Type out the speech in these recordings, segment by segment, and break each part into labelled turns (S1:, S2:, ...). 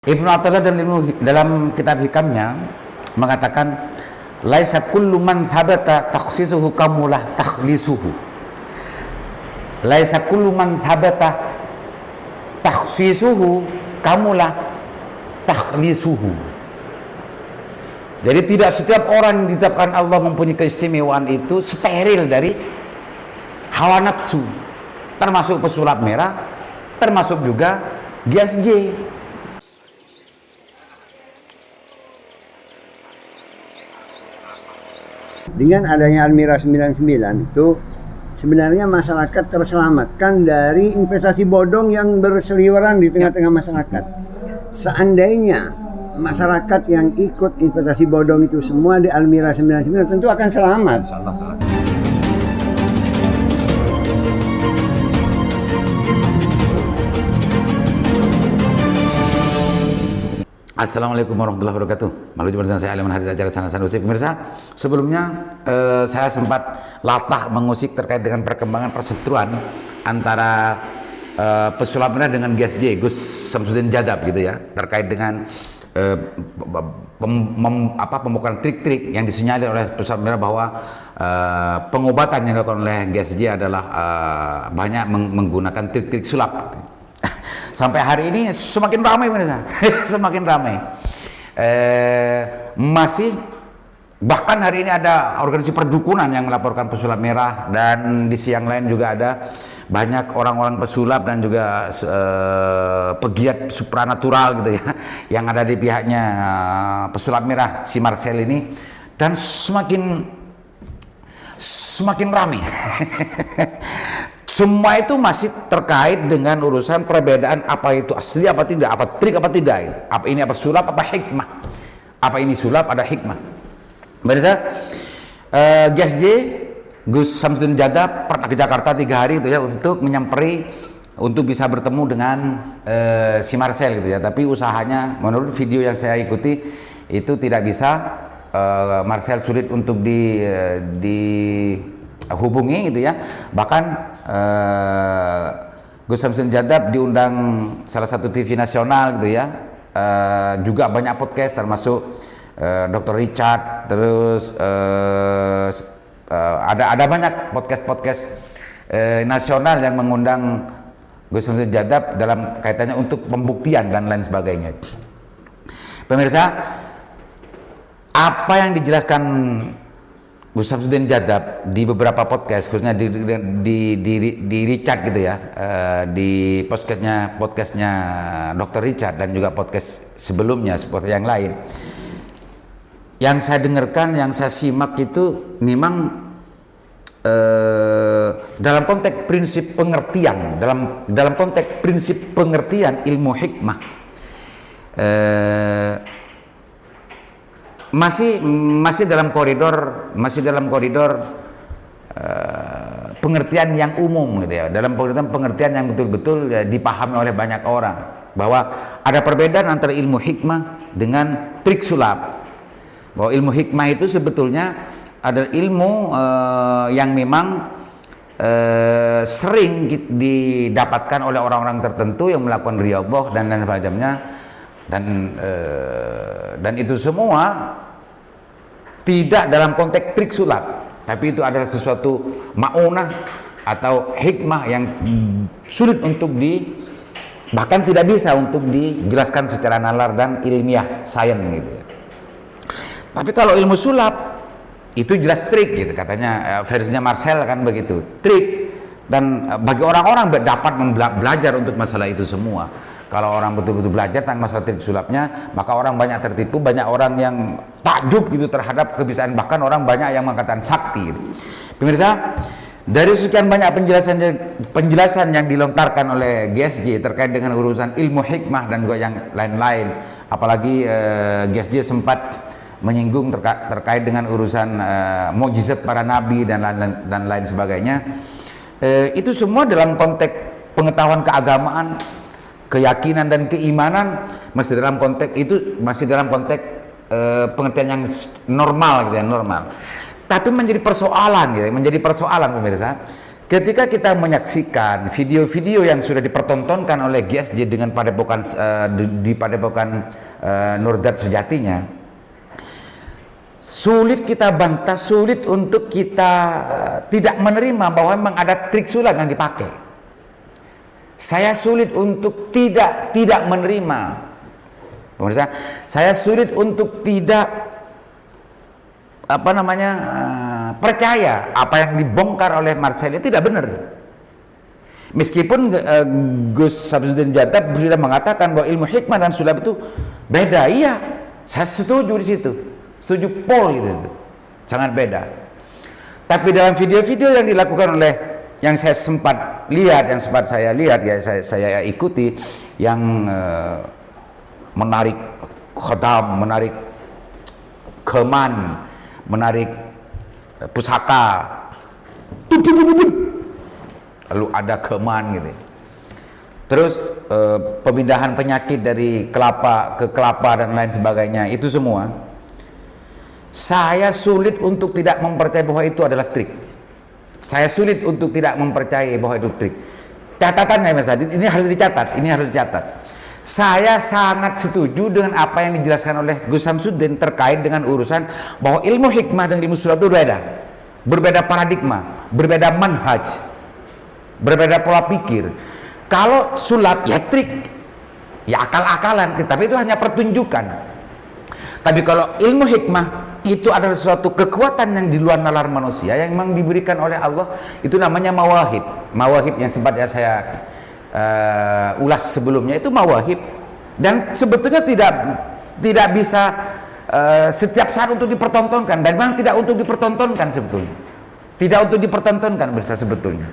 S1: Ibnu Athaillah dalam kitab hikamnya mengatakan laisa kullu man thabata takhsisuhu kamulah takhlisuhu. Laisa kullu man thabata takhsisuhu kamulah takhlisuhu. Jadi tidak setiap orang yang ditetapkan Allah mempunyai keistimewaan itu steril dari hawa nafsu, termasuk pesulap merah, termasuk juga GSJ.
S2: Dengan adanya Almira 99 itu sebenarnya masyarakat terselamatkan dari investasi bodong yang berseliweran di tengah-tengah masyarakat. Seandainya masyarakat yang ikut investasi bodong itu semua di Almira 99 tentu akan selamat.
S1: Insyaallah selamat. Assalamualaikum warahmatullahi wabarakatuh. Malu jumpa dengan saya Aliman hadir acara Sana Sanusi. Pemirsa, sebelumnya saya sempat latah mengusik terkait dengan perkembangan perseteruan antara pesulap merah dengan GSJ, Gus Samsudin Jadab gitu ya, terkait dengan pembukaan trik-trik yang disinyalir oleh pesulap merah bahwa pengobatan yang dilakukan oleh GSJ adalah banyak menggunakan trik-trik sulap. Sampai hari ini semakin ramai pemirsa, semakin ramai. Masih bahkan hari ini ada organisasi perdukunan yang melaporkan pesulap merah, dan di siang lain juga ada banyak orang-orang pesulap dan juga pegiat supranatural gitu ya, yang ada di pihaknya pesulap merah si Marcel ini, dan semakin ramai. Semua itu masih terkait dengan urusan perbedaan apa itu asli apa tidak, apa trik apa tidak gitu. Apa ini apa sulap apa hikmah. Apa ini sulap ada hikmah. Pemirsa, GSJ Gus Samsudin Jadab pernah ke Jakarta 3 hari itu ya untuk menyamperi, untuk bisa bertemu dengan si Marcel gitu ya. Tapi usahanya menurut video yang saya ikuti itu tidak bisa. Marcel sulit untuk dihubungi gitu ya. Bahkan Gus Samsudin Jadab diundang salah satu TV nasional gitu ya, juga banyak podcast termasuk Dr. Richard, terus ada banyak podcast nasional yang mengundang Gus Samsudin Jadab dalam kaitannya untuk pembuktian dan lain sebagainya. Pemirsa, apa yang dijelaskan Gus Samsudin Jadab di beberapa podcast, khususnya di Richard gitu ya, di podcastnya Dr. Richard dan juga podcast sebelumnya seperti yang lain, yang saya dengarkan, yang saya simak itu memang dalam konteks prinsip pengertian, dalam konteks prinsip pengertian ilmu hikmah, masih dalam koridor pengertian yang umum gitu ya, dalam pengertian yang betul-betul ya, dipahami oleh banyak orang, bahwa ada perbedaan antara ilmu hikmah dengan trik sulap. Bahwa ilmu hikmah itu sebetulnya adalah ilmu yang memang sering didapatkan oleh orang-orang tertentu yang melakukan riyadhah dan lain sebagainya, dan itu semua tidak dalam konteks trik sulap, tapi itu adalah sesuatu ma'unah atau hikmah yang sulit untuk bahkan tidak bisa untuk dijelaskan secara nalar dan ilmiah sains gitu. Tapi kalau ilmu sulap itu jelas trik gitu, katanya versinya Marcel kan begitu, trik, dan bagi orang-orang dapat belajar untuk masalah itu semua. Kalau orang betul-betul belajar tentang masalah trik sulapnya, maka orang banyak tertipu, banyak orang yang takjub gitu terhadap kebisaan, bahkan orang banyak yang mengatakan sakti gitu. Pemirsa, dari sekian banyak penjelasan yang dilontarkan oleh GSJ terkait dengan urusan ilmu hikmah dan juga yang lain-lain, apalagi GSJ sempat menyinggung terkait dengan urusan mukjizat para nabi dan lain sebagainya, itu semua dalam konteks pengetahuan keagamaan, keyakinan dan keimanan, masih dalam konteks pengertian yang normal gitu ya, normal. Tapi menjadi persoalan pemirsa, ketika kita menyaksikan video-video yang sudah dipertontonkan oleh GSJ dengan padepokan di padepokan Nurdat sejatinya, sulit kita bantah, sulit untuk kita tidak menerima bahwa memang ada trik sulap yang dipakai. Saya sulit untuk tidak menerima, pemirsa. Saya sulit untuk tidak percaya apa yang dibongkar oleh Marcel itu tidak benar. Meskipun Gus Samsudin Jattab sudah mengatakan bahwa ilmu hikmah dan sulap itu beda, iya, saya setuju di situ, setuju Paul gitu, sangat beda. Tapi dalam video-video yang dilakukan oleh, yang saya sempat lihat, saya ikuti, yang menarik khatam, menarik keman, menarik pusaka, lalu ada keman gitu. Terus pemindahan penyakit dari kelapa ke kelapa dan lain sebagainya, itu semua saya sulit untuk tidak mempercayai bahwa itu adalah trik. Saya sulit untuk tidak mempercayai bahwa itu trik. Catatannya Mas Adit, ini harus dicatat. Saya sangat setuju dengan apa yang dijelaskan oleh Gus Samsudin terkait dengan urusan bahwa ilmu hikmah dan ilmu sulap itu berbeda paradigma, berbeda manhaj, berbeda pola pikir. Kalau sulap ya trik, ya akal-akalan, tapi itu hanya pertunjukan. Tapi kalau ilmu hikmah itu adalah suatu kekuatan yang di luar nalar manusia yang memang diberikan oleh Allah, itu namanya mawahib. Mawahib yang sempat ya saya ulas sebelumnya, itu mawahib, dan sebetulnya tidak bisa setiap saat untuk dipertontonkan, dan memang tidak untuk dipertontonkan sebetulnya. Tidak untuk dipertontonkan sebetulnya.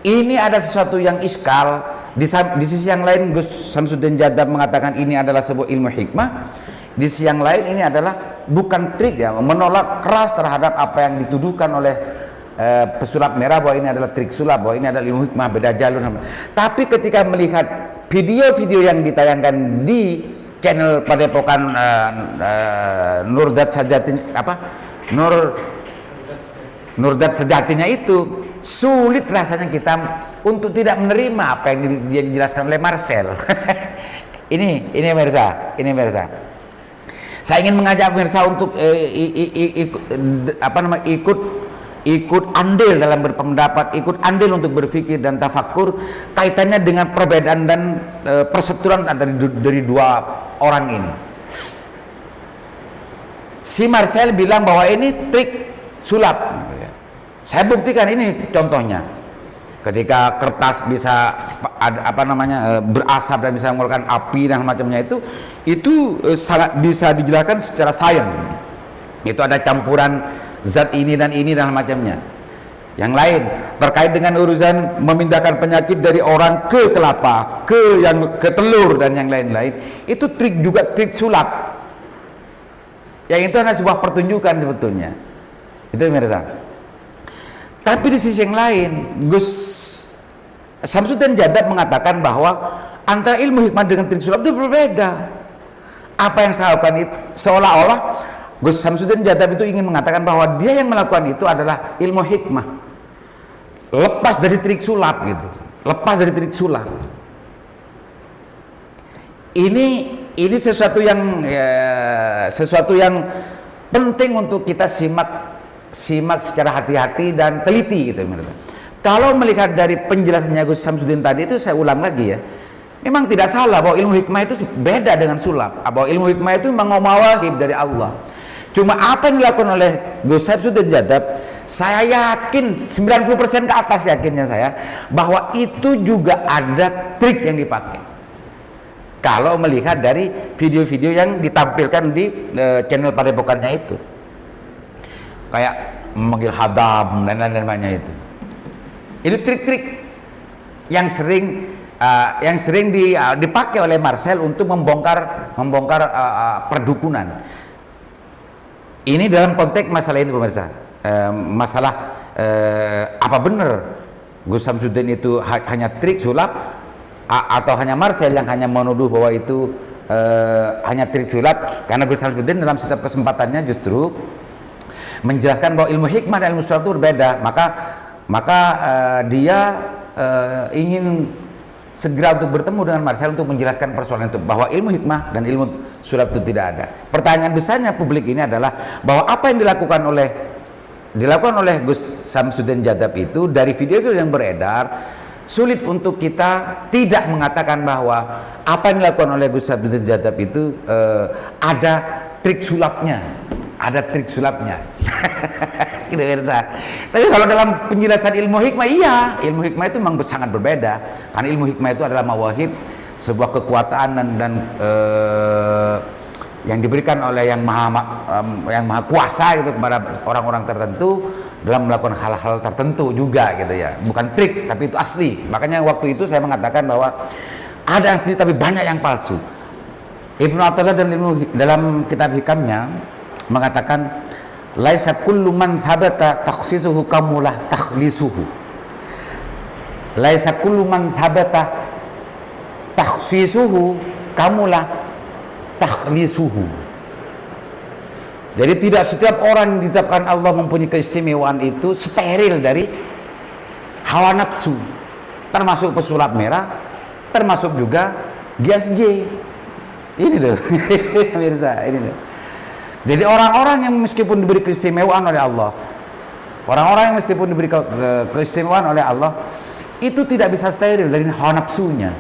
S1: Ini ada sesuatu yang iskal. Di sisi yang lain Gus Samsudin Jattab mengatakan ini adalah sebuah ilmu hikmah. Di sisi yang lain ini adalah bukan trik, ya, menolak keras terhadap apa yang dituduhkan oleh pesulap merah bahwa ini adalah trik sulap, bahwa ini adalah ilmu hikmah, beda jalur. Tapi ketika melihat video-video yang ditayangkan di channel padepokan Nurdat Nurdat sejatinya itu, sulit rasanya kita untuk tidak menerima apa yang dijelaskan oleh Marcel. ini pemirsa. Saya ingin mengajak pemirsa untuk ikut andil dalam berpendapat, ikut andil untuk berpikir dan tafakur kaitannya dengan perbedaan dan persetujuan dari dua orang ini. Si Marcel bilang bahwa ini trik sulap. Saya buktikan, ini contohnya. Ketika kertas bisa berasap dan bisa mengeluarkan api dan macamnya, itu sangat bisa dijelaskan secara sains. Itu ada campuran zat ini dan macamnya. Yang lain terkait dengan urusan memindahkan penyakit dari orang ke kelapa, ke telur dan yang lain-lain, itu trik sulap. Yang itu hanya sebuah pertunjukan sebetulnya. Itu pemirsa. Tapi di sisi yang lain, Gus Samsudin Jattab mengatakan bahwa antara ilmu hikmah dengan trik sulap itu berbeda. Apa yang saya lakukan itu seolah-olah Gus Samsudin Jattab itu ingin mengatakan bahwa dia yang melakukan itu adalah ilmu hikmah, lepas dari trik sulap gitu, lepas dari trik sulap. Ini sesuatu yang penting untuk kita simak secara hati-hati dan teliti gitu. Kalau melihat dari penjelasannya Gus Samsudin tadi, itu saya ulang lagi ya, memang tidak salah bahwa ilmu hikmah itu beda dengan sulap, bahwa ilmu hikmah itu memang mawahib dari Allah. Cuma apa yang dilakukan oleh Gus Samsudin Jattab, saya yakin 90% ke atas yakinnya saya bahwa itu juga ada trik yang dipakai. Kalau melihat dari video-video yang ditampilkan di channel padepokannya itu, kayak memanggil hadam dan lain-lainnya itu. Ini trik-trik yang sering dipakai oleh Marcel untuk membongkar perdukunan. Ini dalam konteks masalah ini pemirsa, masalah apa benar Gus Samsudin itu hanya trik sulap, atau hanya Marcel yang hanya menuduh bahwa itu hanya trik sulap. Karena Gus Samsudin dalam setiap kesempatannya justru menjelaskan bahwa ilmu hikmah dan ilmu sulap itu berbeda. Maka Maka dia ingin segera untuk bertemu dengan Marcel untuk menjelaskan persoalan itu, bahwa ilmu hikmah dan ilmu sulap itu tidak ada. Pertanyaan besarnya publik ini adalah bahwa apa yang dilakukan oleh Gus Samsudin Jadab itu, dari video-video yang beredar, sulit untuk kita tidak mengatakan bahwa apa yang dilakukan oleh Gus Samsudin Jadab itu ada trik sulapnya, gitu pemirsa. Tapi kalau dalam penjelasan ilmu hikmah, iya, ilmu hikmah itu memang sangat berbeda. Karena ilmu hikmah itu adalah mawahib, sebuah kekuatan dan yang diberikan oleh yang maha kuasa gitu kepada orang-orang tertentu dalam melakukan hal-hal tertentu juga gitu ya. Bukan trik, tapi itu asli. Makanya waktu itu saya mengatakan bahwa ada asli tapi banyak yang palsu. Ibnu Athaillah dalam kitab hikamnya mengatakan, laisa kullu man thabata takhsisuhu kamulah takhlisuhu. Laisa kullu man thabata takhsisuhu kamulah takhlisuhu. Jadi tidak setiap orang yang ditetapkan Allah mempunyai keistimewaan itu steril dari hawa nafsu, termasuk pesulap merah, termasuk juga GSJ. Ini tuh, pemirsa, ini tuh. Jadi orang-orang yang meskipun diberi keistimewaan oleh Allah, orang-orang yang meskipun diberi keistimewaan oleh Allah, itu tidak bisa steril dari hawa nafsunya.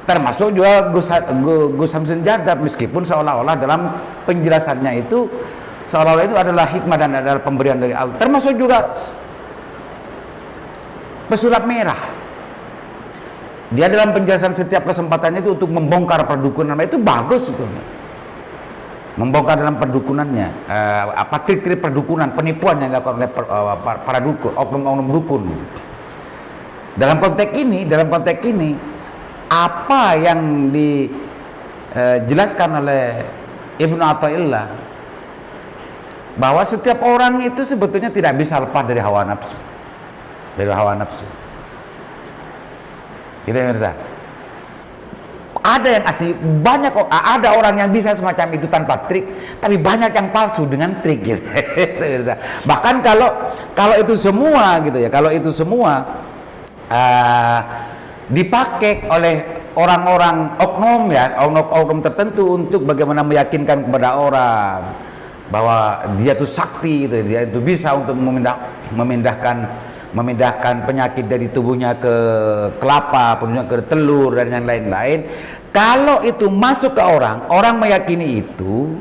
S1: Termasuk juga Gus Samsudin Jadab, meskipun seolah-olah dalam penjelasannya itu seolah-olah itu adalah hikmah dan adalah pemberian dari Allah. Termasuk juga pesulap merah. Dia dalam penjelasan setiap kesempatannya itu untuk membongkar perdukunan, itu bagus itu. Membongkar dalam perdukunannya, trik-trik perdukunan, penipuan yang dilakukan oleh para dukun, oknum-oknum dukun. Gitu. Dalam konteks ini, apa yang dijelaskan oleh Ibnu Athaillah, bahwa setiap orang itu sebetulnya tidak bisa lepas dari hawa nafsu, Gitu ya pemirsa. Ada yang asli, banyak ada orang yang bisa semacam itu tanpa trik, tapi banyak yang palsu dengan trik gitu. Bahkan kalau itu semua gitu ya, kalau itu semua dipakai oleh orang-orang oknum tertentu untuk bagaimana meyakinkan kepada orang bahwa dia itu sakti gitu, dia itu bisa untuk memindahkan penyakit dari tubuhnya ke kelapa, penuhnya ke telur dan yang lain-lain. Kalau itu masuk ke orang meyakini itu,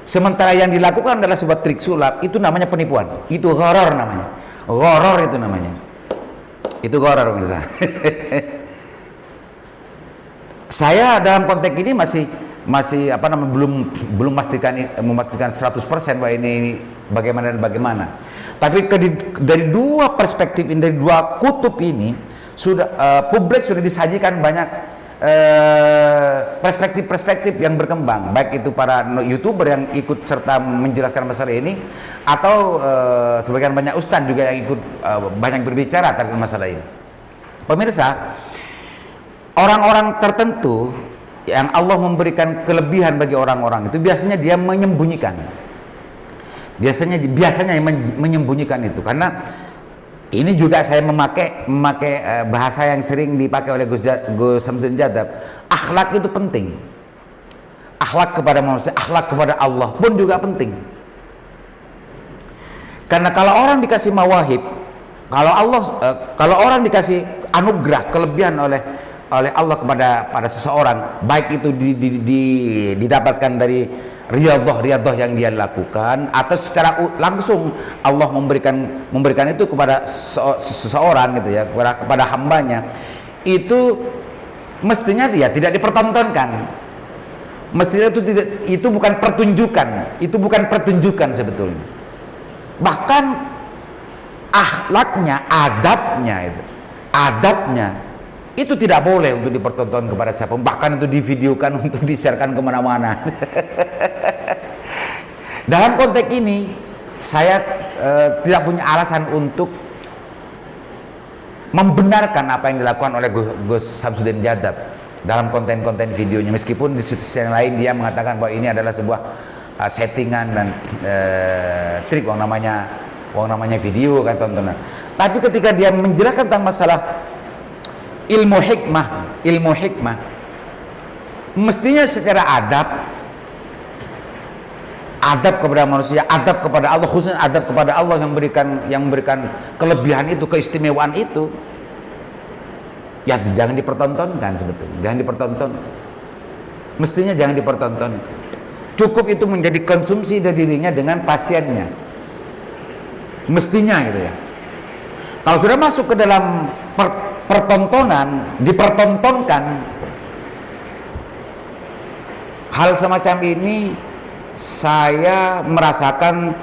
S1: sementara yang dilakukan adalah sebuah trik sulap, itu namanya penipuan. Itu horor namanya. Horor itu namanya. Itu horor pemirsa. Saya dalam konteks ini masih belum memastikan 100% bahwa ini bagaimana dan bagaimana. Tapi dari dua perspektif ini, dari dua kutub ini, publik sudah disajikan banyak perspektif-perspektif yang berkembang, baik itu para YouTuber yang ikut serta menjelaskan masalah ini, atau sebagian banyak ustadz juga yang ikut banyak berbicara terkait masalah ini. Pemirsa, orang-orang tertentu yang Allah memberikan kelebihan bagi orang-orang itu biasanya dia menyembunyikan. Biasanya menyembunyikan itu, karena ini juga saya memakai bahasa yang sering dipakai oleh Gus Samsudin Jadab. Akhlak itu penting. Akhlak kepada manusia, akhlak kepada Allah pun juga penting. Karena kalau orang dikasih mawahib, kalau orang dikasih anugerah, kelebihan oleh Allah pada seseorang, baik itu didapatkan dari riyadhah yang dia lakukan, atau secara langsung Allah memberikan itu kepada seseorang gitu ya, kepada hambanya, itu mestinya dia tidak dipertontonkan. Mestinya itu bukan pertunjukan sebetulnya. Bahkan akhlaknya, adabnya itu tidak boleh untuk dipertontonkan kepada siapa, bahkan itu divideokan untuk di-sharekan kemana-mana. Dalam konteks ini saya tidak punya alasan untuk membenarkan apa yang dilakukan oleh Gus Samsudin Jadab dalam konten-konten videonya, meskipun di sisi yang lain dia mengatakan bahwa ini adalah sebuah settingan dan trik, uang namanya video kan, tontonan. Tapi ketika dia menjelaskan tentang masalah ilmu hikmah, mestinya secara adab kepada manusia, adab kepada Allah, khususnya adab kepada Allah yang memberikan kelebihan itu, keistimewaan itu, ya jangan dipertontonkan sebetulnya, jangan dipertonton. Mestinya jangan dipertonton. Cukup itu menjadi konsumsi dari dirinya dengan pasiennya. Mestinya gitu ya. Kalau sudah masuk ke dalam pertontonan, dipertontonkan, hal semacam ini saya merasakan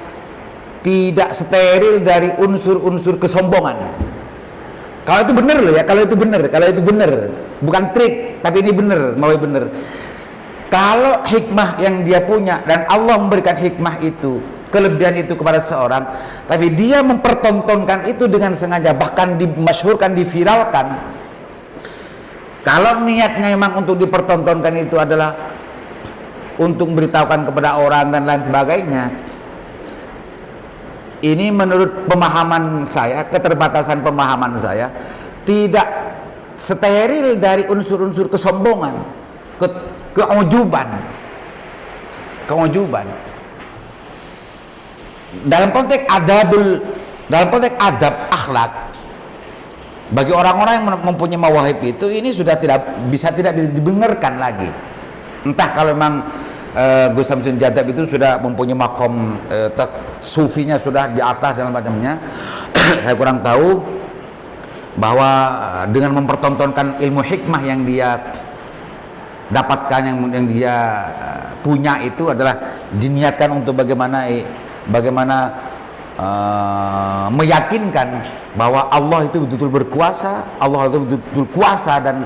S1: tidak steril dari unsur-unsur kesombongan. Kalau itu benar loh ya, kalau itu benar, bukan trik, tapi ini benar, mau benar. Kalau hikmah yang dia punya dan Allah memberikan hikmah itu, kelebihan itu kepada seorang, tapi dia mempertontonkan itu dengan sengaja, bahkan dimasyhurkan, diviralkan. Kalau niatnya memang untuk dipertontonkan itu adalah untuk memberitahukan kepada orang dan lain sebagainya, ini menurut pemahaman saya, keterbatasan pemahaman saya, tidak steril dari unsur-unsur kesombongan, keojuban. Dalam konteks adab akhlak, bagi orang-orang yang mempunyai mawahib itu, ini sudah tidak bisa dibenarkan lagi. Entah kalau memang Gus Samsudin Jadab itu sudah mempunyai makom sufinya sudah di atas dan macamnya, saya kurang tahu, bahwa dengan mempertontonkan ilmu hikmah yang dia dapatkan, yang dia punya itu adalah diniatkan untuk bagaimana meyakinkan bahwa Allah itu betul-betul berkuasa, Allah itu betul-betul kuasa dan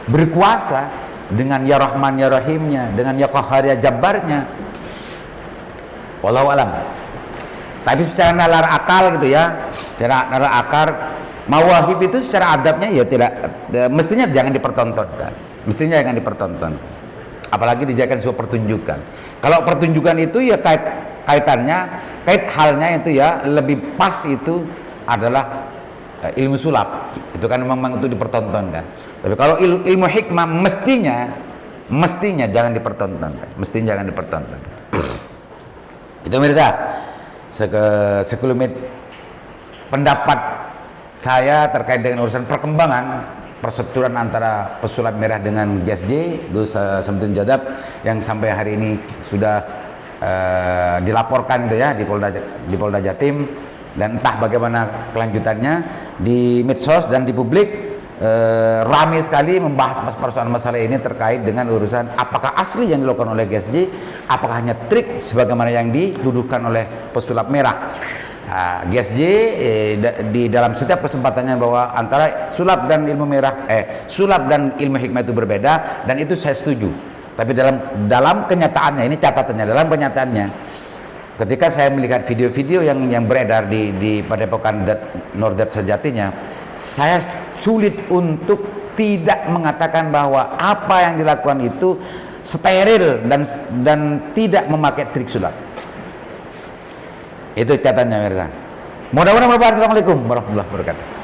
S1: berkuasa dengan ya Rahman ya Rahimnya, dengan ya Qahhar ya Jabbarnya. Wallahu alam. Tapi secara nalar akal gitu ya, secara nalar akal, mawahib itu secara adabnya ya tidak, mestinya jangan dipertontonkan, apalagi dijadikan sebuah pertunjukan. Kalau pertunjukan itu ya kait halnya itu ya lebih pas itu adalah ilmu sulap, itu kan memang itu dipertontonkan. Tapi kalau ilmu hikmah mestinya jangan dipertontonkan, Itu mirza sekelumit pendapat saya terkait dengan urusan perkembangan persetujuan antara pesulap merah dengan GSJ Gus Samsudin Jadab yang sampai hari ini sudah dilaporkan itu ya di Polda Jatim, dan entah bagaimana kelanjutannya di medsos dan di publik. Ramai sekali membahas persoalan masalah ini terkait dengan urusan apakah asli yang dilakukan oleh GSJ, apakah hanya trik sebagaimana yang dituduhkan oleh pesulap merah. GSJ di dalam setiap kesempatannya bahwa antara sulap dan ilmu hikmah itu berbeda, dan itu saya setuju. Tapi dalam kenyataannya, ini catatannya, dalam kenyataannya, ketika saya melihat video-video yang beredar di Padepokan Nordat sejatinya, saya sulit untuk tidak mengatakan bahwa apa yang dilakukan itu steril dan tidak memakai trik sulap. Itu catatannya mirza. Mudah-mudahan bermanfaat. Assalamualaikum warahmatullahi wabarakatuh.